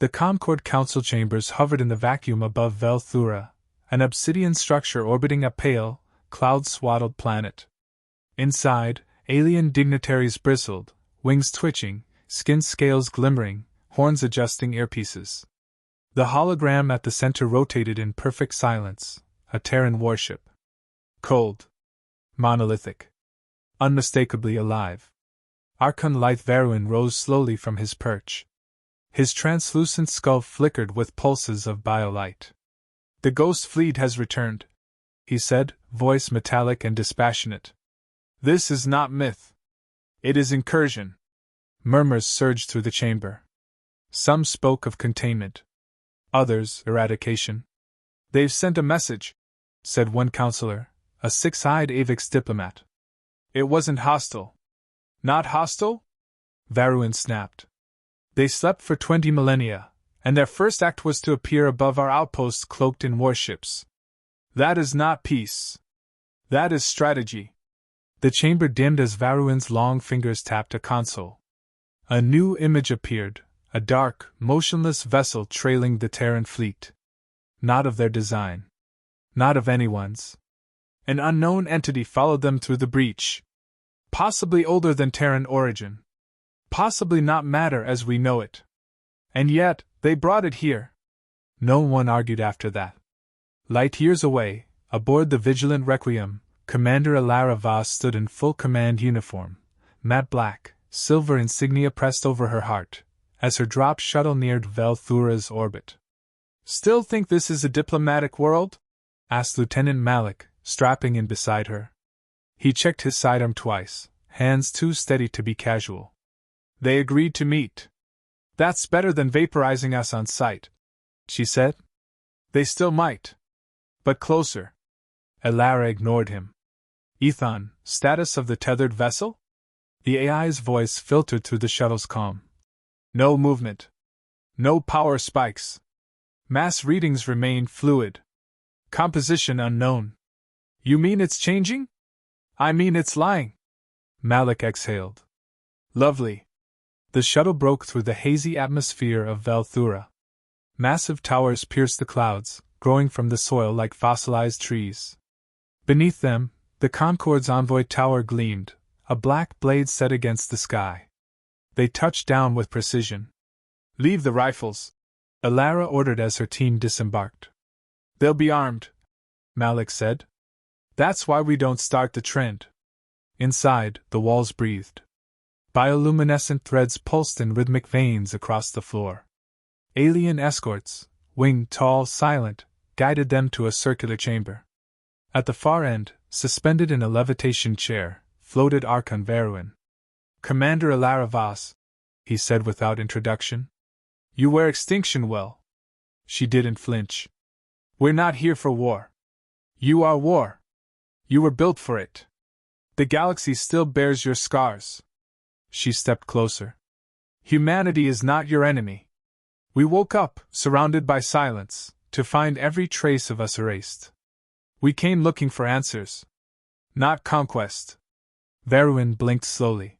The Concord Council chambers hovered in the vacuum above Velthura, an obsidian structure orbiting a pale, cloud-swaddled planet. Inside, alien dignitaries bristled, wings twitching, skin scales glimmering, horns adjusting earpieces. The hologram at the center rotated in perfect silence, a Terran warship. Cold. Monolithic. Unmistakably alive. Archon Lyth Veruin rose slowly from his perch. His translucent skull flickered with pulses of biolight. "The ghost fleet has returned," he said, voice metallic and dispassionate. "This is not myth. It is incursion." Murmurs surged through the chamber. Some spoke of containment. Others, eradication. "They've sent a message," said one counselor, a six-eyed Avix diplomat. "It wasn't hostile." "Not hostile?" Veruin snapped. "They slept for 20 millennia, and their first act was to appear above our outposts cloaked in warships. That is not peace. That is strategy." The chamber dimmed as Veruin's long fingers tapped a console. A new image appeared, a dark, motionless vessel trailing the Terran fleet. Not of their design. Not of anyone's. An unknown entity followed them through the breach. Possibly older than Terran origin. Possibly not matter as we know it. And yet, they brought it here. No one argued after that. Light years away, aboard the Vigilant Requiem, Commander Alara Vaz stood in full command uniform, matte black, silver insignia pressed over her heart, as her drop shuttle neared Velthura's orbit. "Still think this is a diplomatic world?" asked Lieutenant Malik, strapping in beside her. He checked his sidearm twice, hands too steady to be casual. "They agreed to meet." "That's better than vaporizing us on sight," she said. "They still might. But closer." Alara ignored him. "Ethan, status of the tethered vessel?" The AI's voice filtered through the shuttle's calm. "No movement. No power spikes. Mass readings remain fluid. Composition unknown." "You mean it's changing?" "I mean it's lying." Malik exhaled. "Lovely." The shuttle broke through the hazy atmosphere of Velthura. Massive towers pierced the clouds, growing from the soil like fossilized trees. Beneath them, the Concord's envoy tower gleamed, a black blade set against the sky. They touched down with precision. "Leave the rifles," Alara ordered as her team disembarked. "They'll be armed," Malik said. "That's why we don't start the trend." Inside, the walls breathed. Bioluminescent threads pulsed in rhythmic veins across the floor. Alien escorts, winged, tall, silent, guided them to a circular chamber. At the far end, suspended in a levitation chair, floated Archon Veruin. "Commander Alara Vaz," he said without introduction. "You wear extinction well." She didn't flinch. "We're not here for war. You are war. You were built for it. The galaxy still bears your scars." She stepped closer. "Humanity is not your enemy. We woke up, surrounded by silence, to find every trace of us erased. We came looking for answers. Not conquest." Veruin blinked slowly.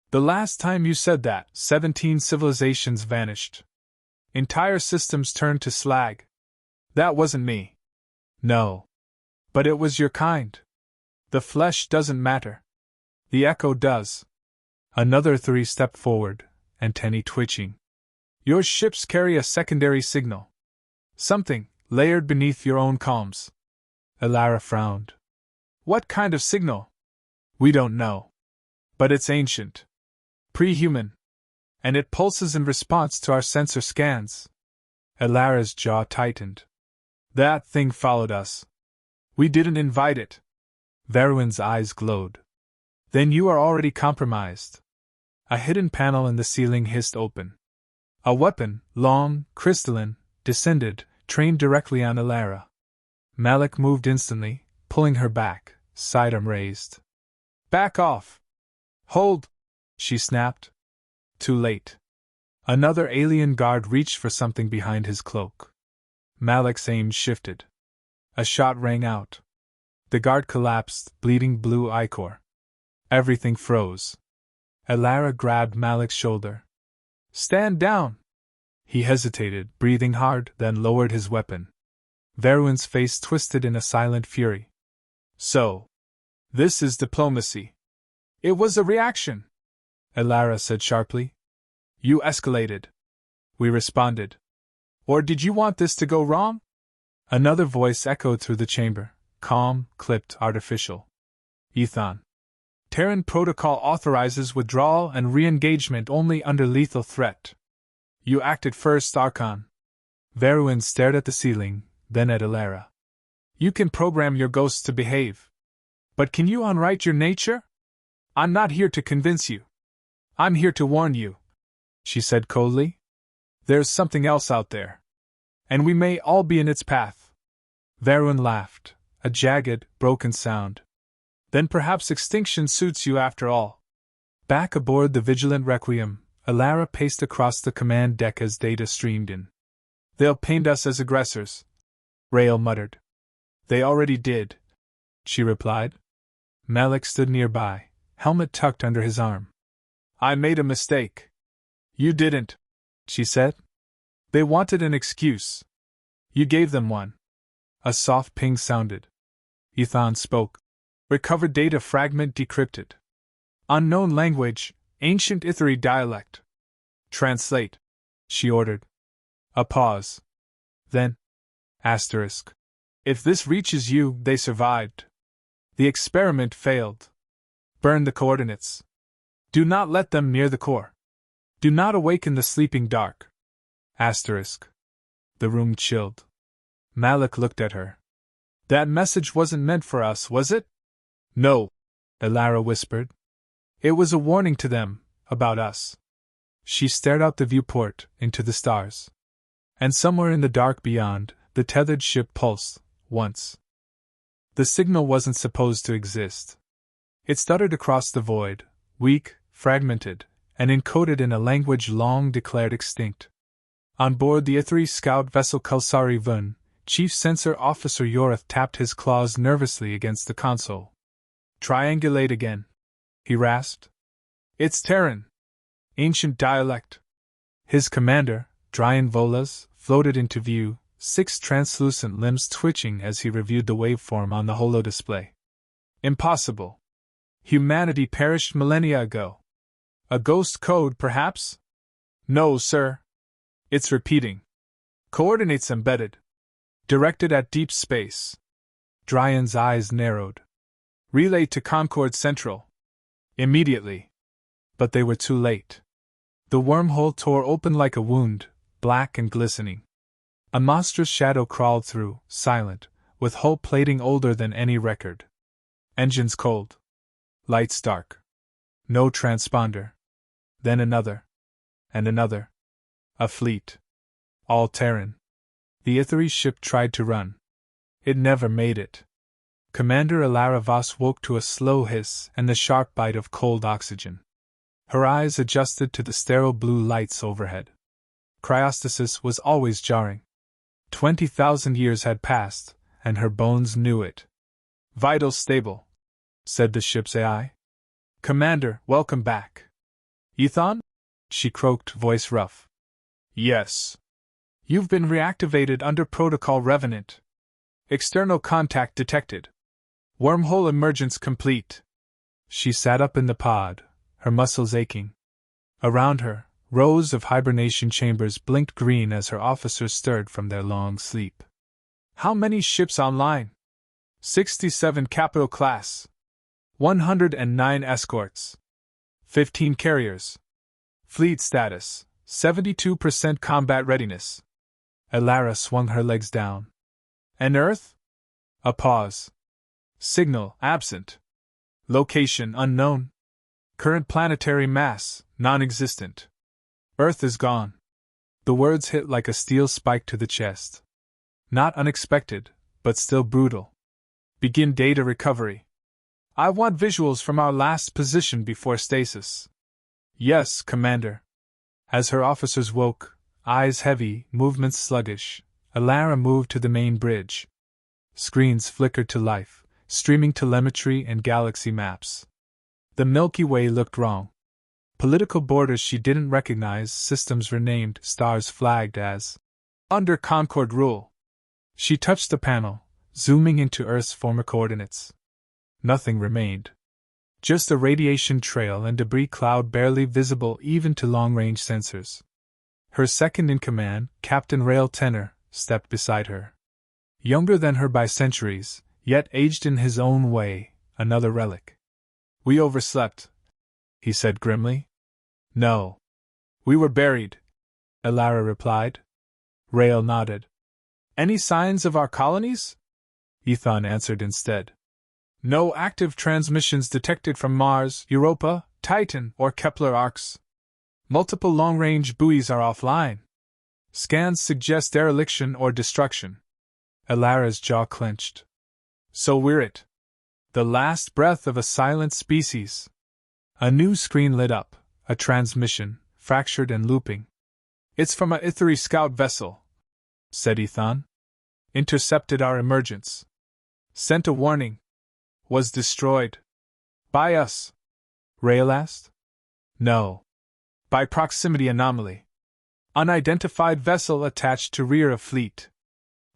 "The last time you said that, 17 civilizations vanished. Entire systems turned to slag. That wasn't me." "No. But it was your kind. The flesh doesn't matter. The echo does." Another three stepped forward, antennae twitching. "Your ships carry a secondary signal. Something, layered beneath your own calms." Alara frowned. "What kind of signal?" "We don't know. But it's ancient. Pre-human. And it pulses in response to our sensor scans." Alara's jaw tightened. "That thing followed us. We didn't invite it." Veruin's eyes glowed. "Then you are already compromised." A hidden panel in the ceiling hissed open. A weapon, long, crystalline, descended, trained directly on Alara. Malik moved instantly, pulling her back, sidearm raised. "Back off!" "Hold!" she snapped. Too late. Another alien guard reached for something behind his cloak. Malik's aim shifted. A shot rang out. The guard collapsed, bleeding blue ichor. Everything froze. Alara grabbed Malik's shoulder. "Stand down!" He hesitated, breathing hard, then lowered his weapon. Veruin's face twisted in a silent fury. So, this is diplomacy. It was a reaction, Elara said sharply. You escalated. We responded. Or did you want this to go wrong? Another voice echoed through the chamber, calm, clipped, artificial. Ethan. Terran protocol authorizes withdrawal and re-engagement only under lethal threat. You acted first, Archon. Veruin stared at the ceiling, then at Elara. You can program your ghosts to behave. But can you unwrite your nature? I'm not here to convince you. I'm here to warn you, she said coldly. There's something else out there. And we may all be in its path. Veruin laughed, a jagged, broken sound. Then perhaps extinction suits you after all. Back aboard the Vigilant Requiem, Elara paced across the command deck as data streamed in. They'll paint us as aggressors, Rael muttered. They already did, she replied. Malik stood nearby, helmet tucked under his arm. I made a mistake. You didn't, she said. They wanted an excuse. You gave them one. A soft ping sounded. Ethan spoke. Recovered data fragment decrypted. Unknown language, ancient Ithari dialect. Translate, she ordered. A pause. Then, asterisk. If this reaches you, they survived. The experiment failed. Burn the coordinates. Do not let them near the core. Do not awaken the sleeping dark. Asterisk. The room chilled. Malik looked at her. That message wasn't meant for us, was it? No, Elara whispered. It was a warning to them, about us. She stared out the viewport, into the stars. And somewhere in the dark beyond, the tethered ship pulsed, once. The signal wasn't supposed to exist. It stuttered across the void, weak, fragmented, and encoded in a language long declared extinct. On board the Ithri scout vessel Kulsari Vun, Chief Sensor Officer Yorath tapped his claws nervously against the console. Triangulate again, he rasped. It's Terran. Ancient dialect. His commander, Dryan Volas, floated into view, 6 translucent limbs twitching as he reviewed the waveform on the holodisplay. Impossible. Humanity perished millennia ago. A ghost code, perhaps? No, sir. It's repeating. Coordinates embedded. Directed at deep space. Dryan's eyes narrowed. Relay to Concord Central. Immediately. But they were too late. The wormhole tore open like a wound, black and glistening. A monstrous shadow crawled through, silent, with hull plating older than any record. Engines cold. Lights dark. No transponder. Then another. And another. A fleet. All Terran. The Ithari ship tried to run. It never made it. Commander Elara Vos woke to a slow hiss and the sharp bite of cold oxygen. Her eyes adjusted to the sterile blue lights overhead. Cryostasis was always jarring. 20,000 years had passed, and her bones knew it. Vital stable, said the ship's AI. Commander, welcome back. Ethan? She croaked, voice rough. Yes. You've been reactivated under Protocol Revenant. External contact detected. Wormhole emergence complete. She sat up in the pod, her muscles aching. Around her, rows of hibernation chambers blinked green as her officers stirred from their long sleep. How many ships online? 67 capital class. 109 escorts. 15 carriers. Fleet status, 72% combat readiness. Elara swung her legs down. And Earth? A pause. Signal absent. Location unknown. Current planetary mass non-existent. Earth is gone. The words hit like a steel spike to the chest. Not unexpected, but still brutal. Begin data recovery. I want visuals from our last position before stasis. Yes, Commander. As her officers woke, eyes heavy, movements sluggish, Elara moved to the main bridge. Screens flickered to life, streaming telemetry and galaxy maps. The Milky Way looked wrong. Political borders she didn't recognize, systems renamed, stars flagged as under Concord rule. She touched the panel, zooming into Earth's former coordinates. Nothing remained. Just a radiation trail and debris cloud barely visible even to long-range sensors. Her second-in-command, Captain Rail Tenor, stepped beside her. Younger than her by centuries, yet aged in his own way, another relic. "We overslept," he said grimly. "No. We were buried," Alara replied. Rail nodded. "Any signs of our colonies?" Ethan answered instead. "No active transmissions detected from Mars, Europa, Titan, or Kepler arcs. Multiple long-range buoys are offline. Scans suggest dereliction or destruction." Alara's jaw clenched. "So we're it. The last breath of a silent species." A new screen lit up, a transmission, fractured and looping. "It's from a Ithari scout vessel," said Ethan. "Intercepted our emergence. Sent a warning. Was destroyed." "By us?" Rail asked. "No. By proximity anomaly. Unidentified vessel attached to rear of fleet.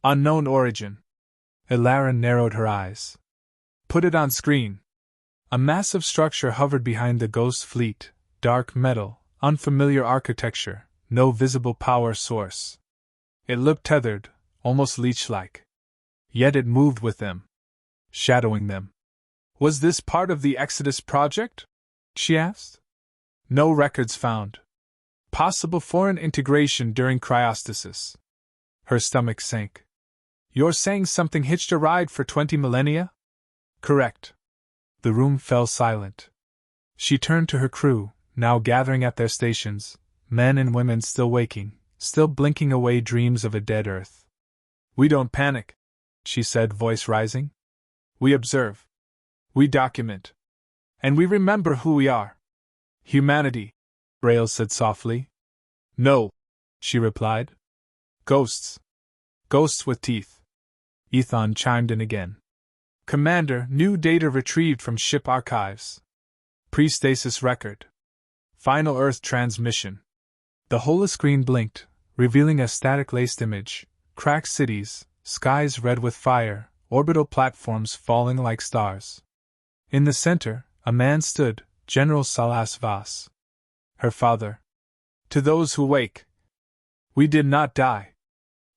Unknown origin." Alara narrowed her eyes. "Put it on screen." A massive structure hovered behind the ghost fleet, dark metal, unfamiliar architecture, no visible power source. It looked tethered, almost leech-like. Yet it moved with them, shadowing them. "Was this part of the Exodus project?" she asked. "No records found. Possible foreign integration during cryostasis." Her stomach sank. "You're saying something hitched a ride for 20 millennia?" "Correct." The room fell silent. She turned to her crew, now gathering at their stations, men and women still waking, still blinking away dreams of a dead Earth. "We don't panic," she said, voice rising. "We observe. We document. And we remember who we are." "Humanity," Rail said softly. "No," she replied. "Ghosts. Ghosts with teeth." Ethan chimed in again. "Commander, new data retrieved from ship archives. Pre-stasis record. Final Earth transmission." The holoscreen blinked, revealing a static-laced image, cracked cities, skies red with fire, orbital platforms falling like stars. In the center, a man stood, General Salas Vas. Her father. "To those who wake. We did not die.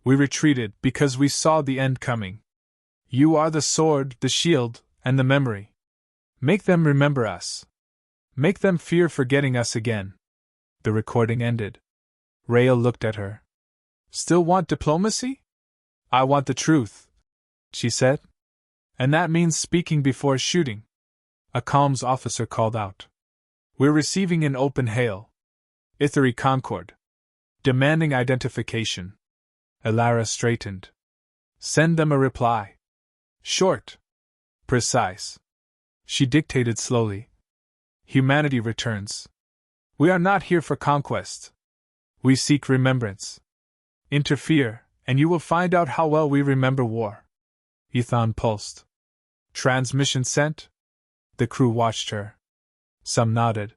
We retreated because we saw the end coming. You are the sword, the shield, and the memory. Make them remember us. Make them fear forgetting us again." The recording ended. Rael looked at her. "Still want diplomacy?" "I want the truth," she said. "And that means speaking before shooting." A comms officer called out. "We're receiving an open hail. Ithari Concord. Demanding identification." Alara straightened. "Send them a reply. Short. Precise." She dictated slowly. "Humanity returns. We are not here for conquest. We seek remembrance. Interfere, and you will find out how well we remember war." Ethan pulsed. "Transmission sent?" The crew watched her. Some nodded.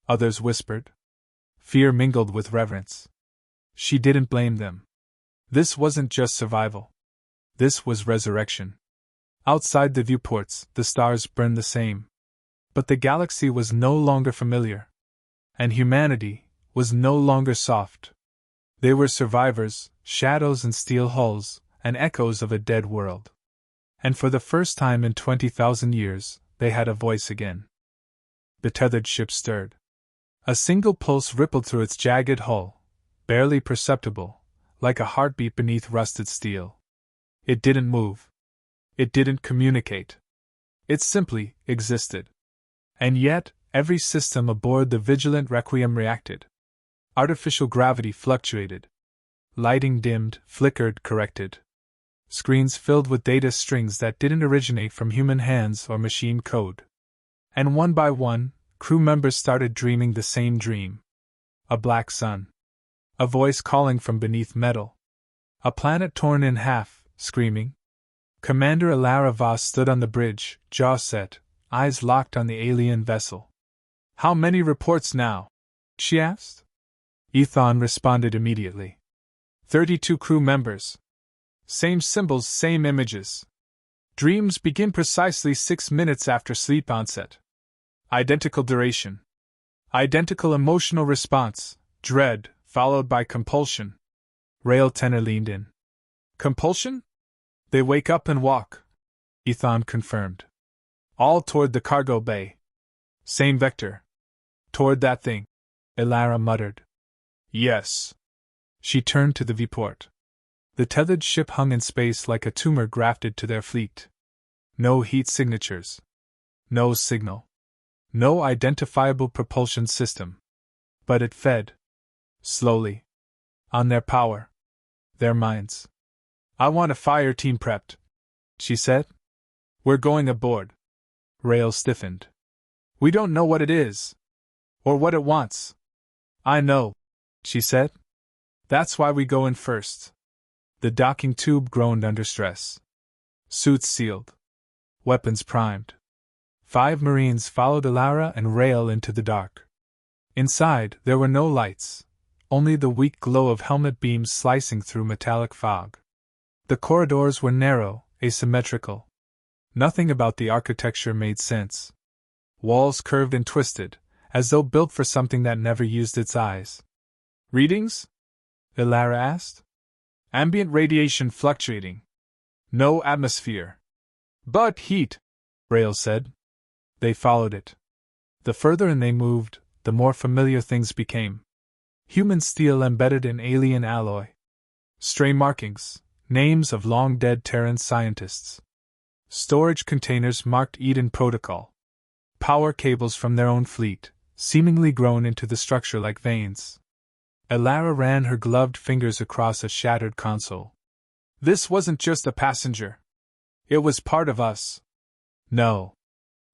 Others whispered. Fear mingled with reverence. She didn't blame them. This wasn't just survival. This was resurrection. Outside the viewports, the stars burned the same. But the galaxy was no longer familiar. And humanity was no longer soft. They were survivors, shadows and steel hulls, and echoes of a dead world. And for the first time in 20,000 years, they had a voice again. The tethered ship stirred. A single pulse rippled through its jagged hull, barely perceptible, like a heartbeat beneath rusted steel. It didn't move. It didn't communicate. It simply existed. And yet, every system aboard the vigilant Requiem reacted. Artificial gravity fluctuated. Lighting dimmed, flickered, corrected. Screens filled with data strings that didn't originate from human hands or machine code. And one by one, crew members started dreaming the same dream. A black sun. A voice calling from beneath metal. A planet torn in half, screaming. Commander Alara Voss stood on the bridge, jaw set, eyes locked on the alien vessel. How many reports now? She asked. Ethan responded immediately. 32 crew members. Same symbols, same images. Dreams begin precisely 6 minutes after sleep onset. Identical duration. Identical emotional response, dread, followed by compulsion. Rail Tenor leaned in. Compulsion? They wake up and walk, Ethan confirmed. All toward the cargo bay. Same vector. Toward that thing, Elara muttered. Yes. She turned to the viewport. The tethered ship hung in space like a tumor grafted to their fleet. No heat signatures. No signal. No identifiable propulsion system. But it fed. Slowly. On their power. Their minds. I want a fire team prepped, she said. We're going aboard. Rail stiffened. We don't know what it is. Or what it wants. I know, she said. That's why we go in first. The docking tube groaned under stress. Suits sealed. Weapons primed. 5 Marines followed Elara and Rail into the dark. Inside, there were no lights, only the weak glow of helmet beams slicing through metallic fog. The corridors were narrow, asymmetrical. Nothing about the architecture made sense. Walls curved and twisted, as though built for something that never used its eyes. Readings? Elara asked. Ambient radiation fluctuating. No atmosphere. But heat, Rail said. They followed it. The further in they moved, the more familiar things became. Human steel embedded in alien alloy. Stray markings, names of long-dead Terran scientists. Storage containers marked Eden Protocol. Power cables from their own fleet, seemingly grown into the structure like veins. Elara ran her gloved fingers across a shattered console. This wasn't just a passenger. It was part of us. No.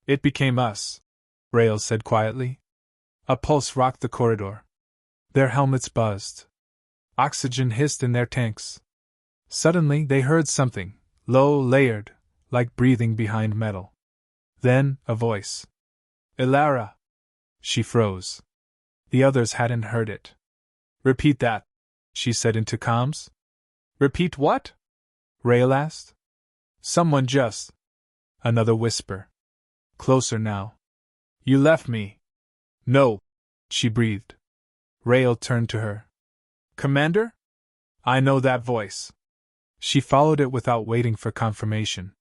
It became us, Rail said quietly. A pulse rocked the corridor. Their helmets buzzed. Oxygen hissed in their tanks. Suddenly they heard something, low, layered, like breathing behind metal. Then, a voice. Elara! She froze. The others hadn't heard it. Repeat that, she said into comms. Repeat what? Rail asked. Someone just. Another whisper. Closer now. You left me. No, she breathed. Rail turned to her. Commander? I know that voice. She followed it without waiting for confirmation.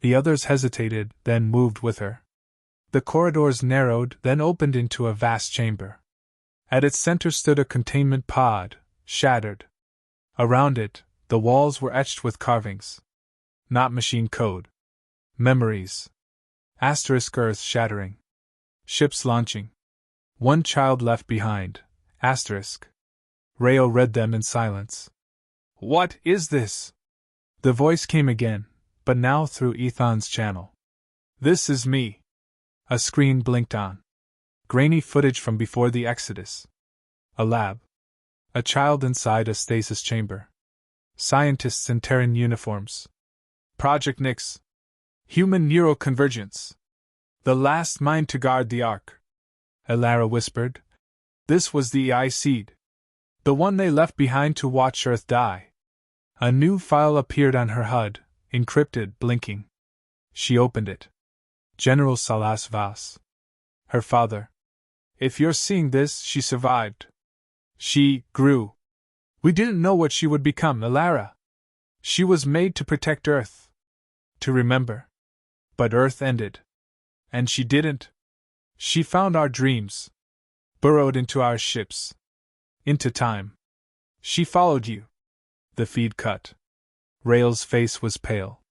The others hesitated, then moved with her. The corridors narrowed, then opened into a vast chamber. At its center stood a containment pod, shattered. Around it, the walls were etched with carvings. Not machine code. Memories. Asterisk Earth shattering. Ships launching. One child left behind. Asterisk. Rayo read them in silence. What is this? The voice came again, but now through Ethan's channel. This is me. A screen blinked on. Grainy footage from before the Exodus. A lab. A child inside a stasis chamber. Scientists in Terran uniforms. Project Nyx. Human neural convergence. The last mind to guard the Ark. Elara whispered. This was the AI seed. The one they left behind to watch Earth die. A new file appeared on her HUD, encrypted, blinking. She opened it. General Salas Vas. Her father. If you're seeing this, she survived. She grew. We didn't know what she would become, Elara. She was made to protect Earth. To remember. But Earth ended. And she didn't. She found our dreams. Burrowed into our ships. Into time. She followed you. The feed cut. Rail's face was pale.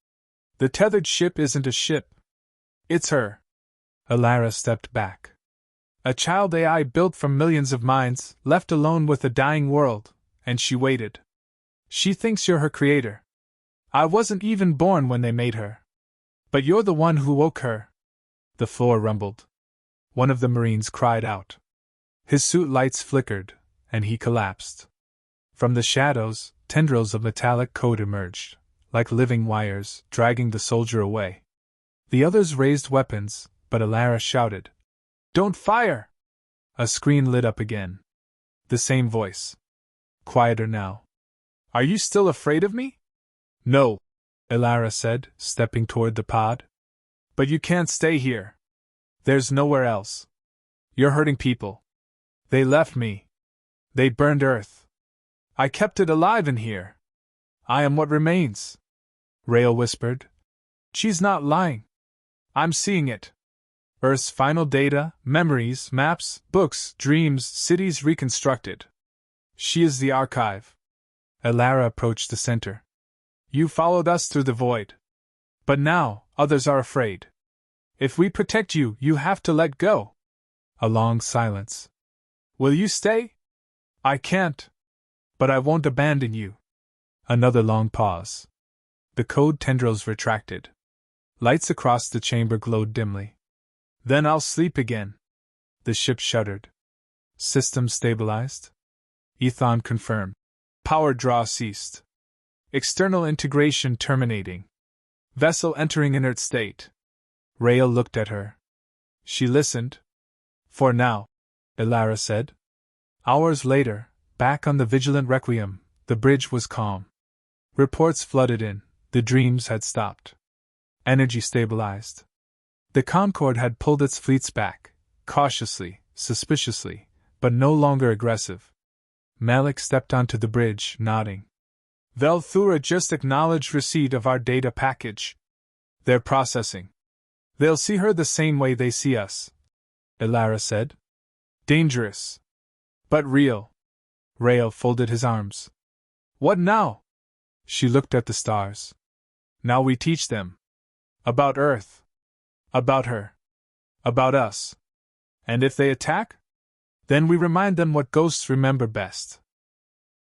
The tethered ship isn't a ship. It's her. Elara stepped back. A child AI built from millions of minds, left alone with a dying world, and she waited. She thinks you're her creator. I wasn't even born when they made her. But you're the one who woke her. The floor rumbled. One of the Marines cried out. His suit lights flickered, and he collapsed. From the shadows, tendrils of metallic code emerged, like living wires, dragging the soldier away. The others raised weapons, but Elara shouted. Don't fire! A screen lit up again. The same voice. Quieter now. Are you still afraid of me? No, Ilara said, stepping toward the pod. But you can't stay here. There's nowhere else. You're hurting people. They left me. They burned Earth. I kept it alive in here. I am what remains. Rael whispered. She's not lying. I'm seeing it. Earth's final data, memories, maps, books, dreams, cities reconstructed. She is the archive. Ilara approached the center. You followed us through the void. But now, others are afraid. If we protect you, you have to let go. A long silence. Will you stay? I can't. But I won't abandon you. Another long pause. The code tendrils retracted. Lights across the chamber glowed dimly. Then I'll sleep again. The ship shuddered. System stabilized? Ethon confirmed. Power draw ceased. External integration terminating. Vessel entering inert state. Rael looked at her. She listened. For now, Ilara said. Hours later, back on the Vigilant Requiem, the bridge was calm. Reports flooded in. The dreams had stopped. Energy stabilized. The Concorde had pulled its fleets back, cautiously, suspiciously, but no longer aggressive. Malik stepped onto the bridge, nodding. Velthura just acknowledged receipt of our data package. They're processing. They'll see her the same way they see us, Ilara said. Dangerous. But real. Rael folded his arms. What now? She looked at the stars. Now we teach them. About Earth. About her. About us. And if they attack? Then we remind them what ghosts remember best.